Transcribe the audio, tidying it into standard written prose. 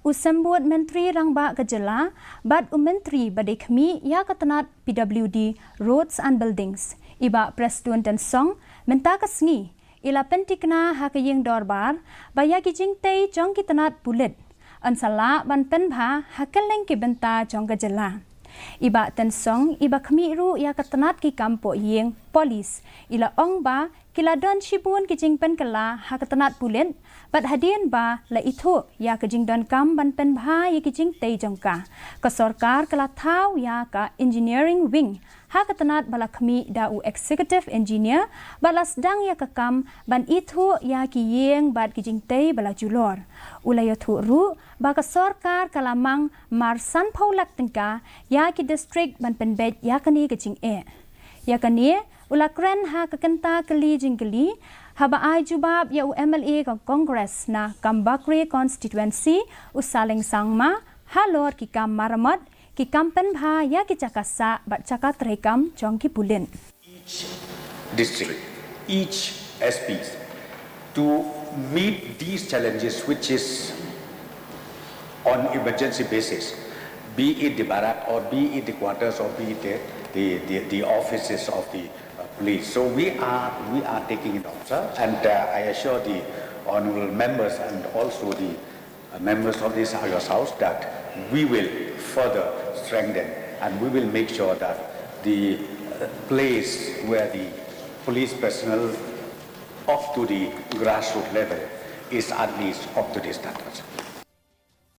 Usambut Menteri Rangba Gejala, Bad Menteri Badai Kami Ya Katanat PWD Roads and Buildings. Iba Presiden dan Song menta kasngi ila pentikna hakayeng dorbar bayagi Jingtei jong kitanat bulet. Ansala ban Pynbha hakaleng ki benta jong Gejala. Iba tensong iba kamiru ya katanat ki kampo yeng polis ila ong ba kila don shibun ki jingpen kala ha katanat bulen bat hadien ba la itu ya ke jing don kam ban Pynbha ya ki Jingtei jongka ka sarkar kala thau ya ka engineering wing ha katanat bala kami da u executive engineer balas dang ya ka kam ban itu ya ki yeng bat ki Jingtei bala julor ulaya thu ru ba ka sarkar kalamang marsan phaulak tingka ya ki district ban Pynbha ya kani ke jing ya kani ulakren ha kakenta kali jingkeli haba ai jubab ya MLA ka Congress na Kambakre constituency usaling sangma halor ki kam maramat ki kam Pynbha ya ki cakasa bat cakat rekam jongki bulen each district each SPs to meet these challenges which is on emergency basis, be it the barrack or be it the quarters or be it the offices of the police. So we are taking it on, sir, and I assure the honourable members and also the members of this House that we will further strengthen and we will make sure that the place where the police personnel up to the grassroots level is at least up to the standards.